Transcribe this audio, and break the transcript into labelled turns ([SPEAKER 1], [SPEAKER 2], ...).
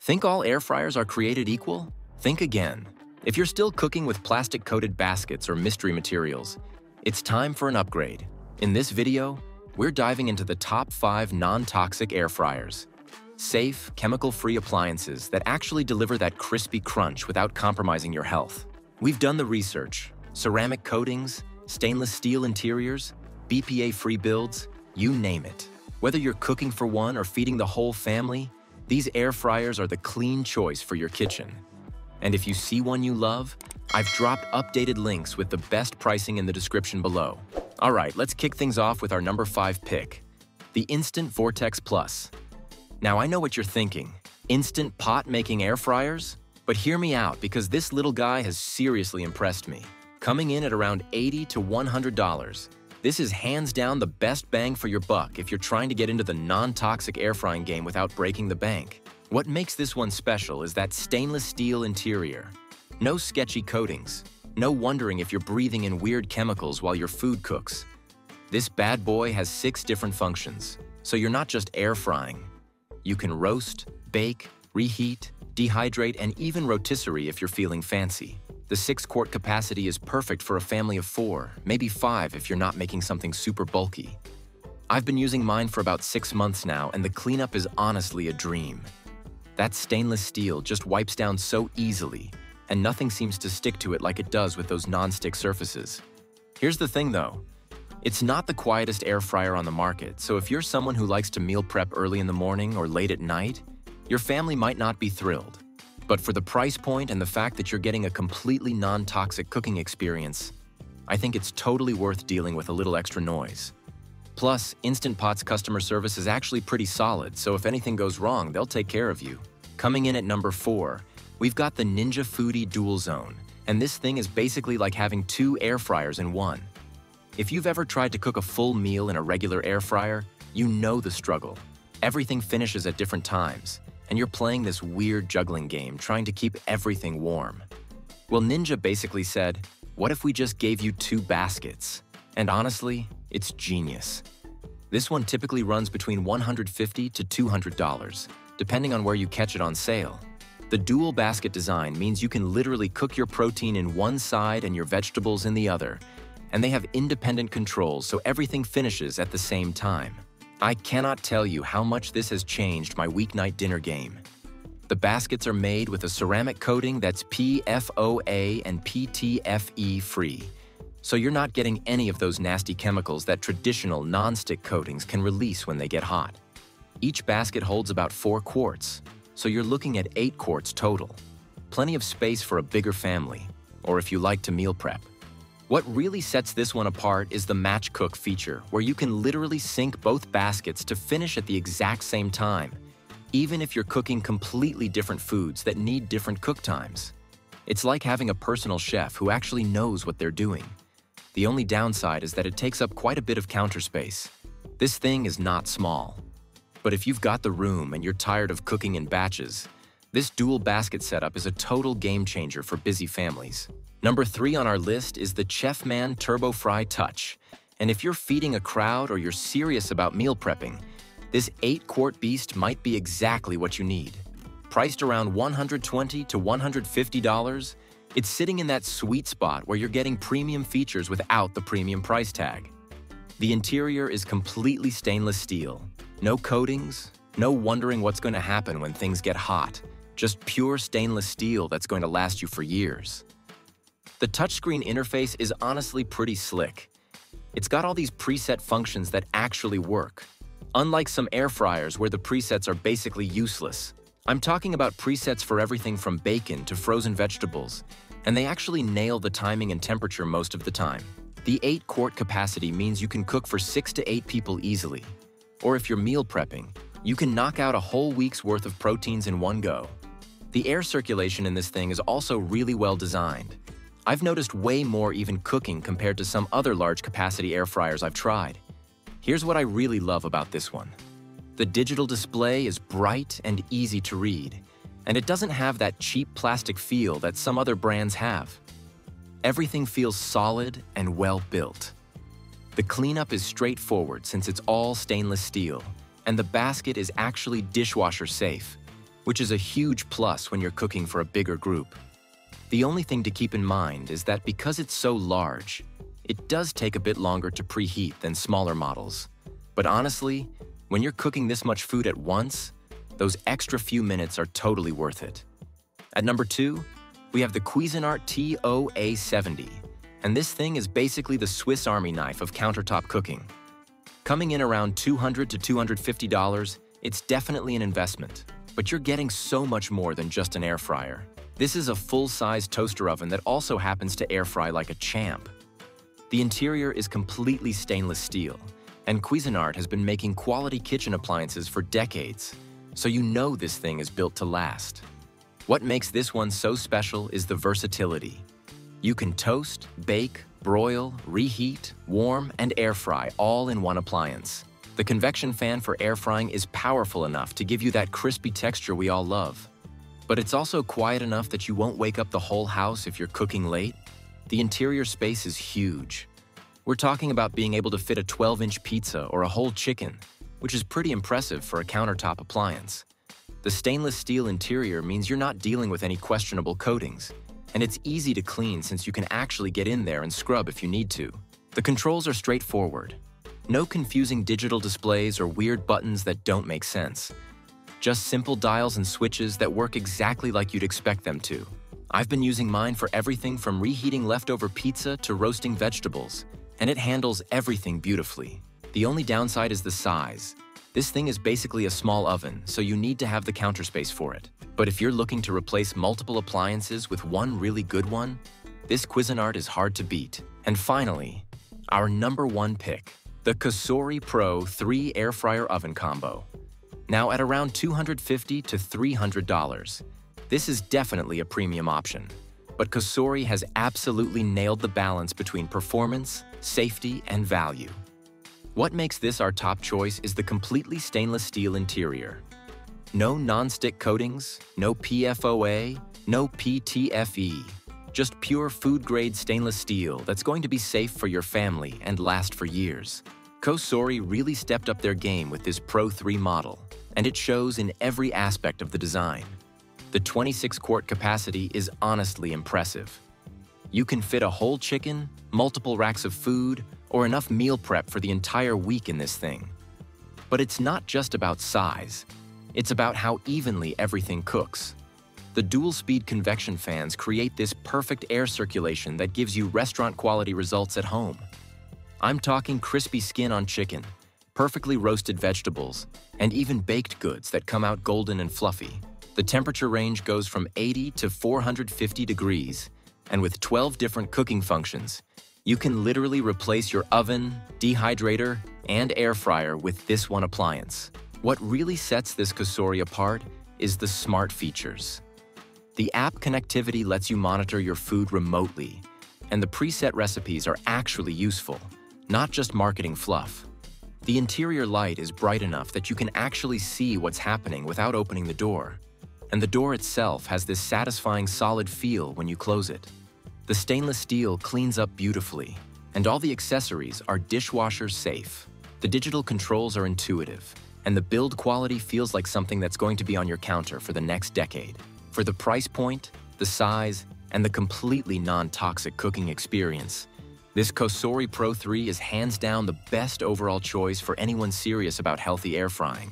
[SPEAKER 1] Think all air fryers are created equal? Think again. If you're still cooking with plastic-coated baskets or mystery materials, it's time for an upgrade. In this video, we're diving into the top 5 non-toxic air fryers. Safe, chemical-free appliances that actually deliver that crispy crunch without compromising your health. We've done the research. Ceramic coatings, stainless steel interiors, BPA-free builds, you name it. Whether you're cooking for one or feeding the whole family, these air fryers are the clean choice for your kitchen. And if you see one you love, I've dropped updated links with the best pricing in the description below. All right, let's kick things off with our number 5 pick, the Instant Vortex Plus. Now, I know what you're thinking, instant pot-making air fryers? But hear me out, because this little guy has seriously impressed me. Coming in at around $80 to $100, this is hands down the best bang for your buck if you're trying to get into the non-toxic air frying game without breaking the bank. What makes this one special is that stainless steel interior. No sketchy coatings, no wondering if you're breathing in weird chemicals while your food cooks. This bad boy has 6 different functions, so you're not just air frying. You can roast, bake, reheat, dehydrate, and even rotisserie if you're feeling fancy. The 6-quart capacity is perfect for a family of 4, maybe 5 if you're not making something super bulky. I've been using mine for about 6 months now, and the cleanup is honestly a dream. That stainless steel just wipes down so easily, and nothing seems to stick to it like it does with those non-stick surfaces. Here's the thing though, it's not the quietest air fryer on the market, so if you're someone who likes to meal prep early in the morning or late at night, your family might not be thrilled. But for the price point and the fact that you're getting a completely non-toxic cooking experience, I think it's totally worth dealing with a little extra noise. Plus, Instant Pot's customer service is actually pretty solid, so if anything goes wrong, they'll take care of you. Coming in at number 4, we've got the Ninja Foodie Dual Zone, and this thing is basically like having 2 air fryers in one. If you've ever tried to cook a full meal in a regular air fryer, you know the struggle. Everything finishes at different times, and you're playing this weird juggling game trying to keep everything warm. Well, Ninja basically said, what if we just gave you 2 baskets? And honestly, it's genius. This one typically runs between $150 to $200, depending on where you catch it on sale. The dual basket design means you can literally cook your protein in one side and your vegetables in the other, and they have independent controls so everything finishes at the same time. I cannot tell you how much this has changed my weeknight dinner game. The baskets are made with a ceramic coating that's PFOA and PTFE free, so you're not getting any of those nasty chemicals that traditional non-stick coatings can release when they get hot. Each basket holds about 4 quarts, so you're looking at 8 quarts total. Plenty of space for a bigger family, or if you like to meal prep. What really sets this one apart is the match cook feature, where you can literally sync both baskets to finish at the exact same time, even if you're cooking completely different foods that need different cook times. It's like having a personal chef who actually knows what they're doing. The only downside is that it takes up quite a bit of counter space. This thing is not small. But if you've got the room and you're tired of cooking in batches, this dual basket setup is a total game changer for busy families. Number 3 on our list is the Chefman Turbo Fry Touch. And if you're feeding a crowd or you're serious about meal prepping, this 8-quart beast might be exactly what you need. Priced around $120 to $150, it's sitting in that sweet spot where you're getting premium features without the premium price tag. The interior is completely stainless steel. No coatings, no wondering what's going to happen when things get hot. Just pure stainless steel that's going to last you for years. The touchscreen interface is honestly pretty slick. It's got all these preset functions that actually work. Unlike some air fryers where the presets are basically useless. I'm talking about presets for everything from bacon to frozen vegetables, and they actually nail the timing and temperature most of the time. The 8-quart capacity means you can cook for 6 to 8 people easily. Or if you're meal prepping, you can knock out a whole week's worth of proteins in one go. The air circulation in this thing is also really well designed. I've noticed way more even cooking compared to some other large capacity air fryers I've tried. Here's what I really love about this one. The digital display is bright and easy to read, and it doesn't have that cheap plastic feel that some other brands have. Everything feels solid and well built. The cleanup is straightforward since it's all stainless steel, and the basket is actually dishwasher safe, which is a huge plus when you're cooking for a bigger group. The only thing to keep in mind is that because it's so large, it does take a bit longer to preheat than smaller models. But honestly, when you're cooking this much food at once, those extra few minutes are totally worth it. At number 2, we have the Quezinart TOA70, and this thing is basically the Swiss Army knife of countertop cooking. Coming in around $200 to $250, it's definitely an investment, but you're getting so much more than just an air fryer. This is a full-size toaster oven that also happens to air fry like a champ. The interior is completely stainless steel, and Kosori has been making quality kitchen appliances for decades, so you know this thing is built to last. What makes this one so special is the versatility. You can toast, bake, broil, reheat, warm, and air fry all in one appliance. The convection fan for air frying is powerful enough to give you that crispy texture we all love. But it's also quiet enough that you won't wake up the whole house if you're cooking late. The interior space is huge. We're talking about being able to fit a 12-inch pizza or a whole chicken, which is pretty impressive for a countertop appliance. The stainless steel interior means you're not dealing with any questionable coatings, and it's easy to clean since you can actually get in there and scrub if you need to. The controls are straightforward. No confusing digital displays or weird buttons that don't make sense. Just simple dials and switches that work exactly like you'd expect them to. I've been using mine for everything from reheating leftover pizza to roasting vegetables, and it handles everything beautifully. The only downside is the size. This thing is basically a small oven, so you need to have the counter space for it. But if you're looking to replace multiple appliances with one really good one, this Quezinart is hard to beat. And finally, our number 1 pick, the Kosori Pro 3 Air Fryer Oven Combo. Now at around $250 to $300, this is definitely a premium option. But Kosori has absolutely nailed the balance between performance, safety, and value. What makes this our top choice is the completely stainless steel interior. No non-stick coatings, no PFOA, no PTFE. Just pure food-grade stainless steel that's going to be safe for your family and last for years. Kosori really stepped up their game with this Pro 3 model, and it shows in every aspect of the design. The 26-quart capacity is honestly impressive. You can fit a whole chicken, multiple racks of food, or enough meal prep for the entire week in this thing. But it's not just about size. It's about how evenly everything cooks. The dual-speed convection fans create this perfect air circulation that gives you restaurant-quality results at home. I'm talking crispy skin on chicken, perfectly roasted vegetables, and even baked goods that come out golden and fluffy. The temperature range goes from 80 to 450 degrees, and with 12 different cooking functions, you can literally replace your oven, dehydrator, and air fryer with this one appliance. What really sets this Kosori apart is the smart features. The app connectivity lets you monitor your food remotely, and the preset recipes are actually useful, not just marketing fluff. The interior light is bright enough that you can actually see what's happening without opening the door, and the door itself has this satisfying solid feel when you close it. The stainless steel cleans up beautifully, and all the accessories are dishwasher safe. The digital controls are intuitive, and the build quality feels like something that's going to be on your counter for the next decade. For the price point, the size, and the completely non-toxic cooking experience, this Kosori Pro 3 is hands down the best overall choice for anyone serious about healthy air frying.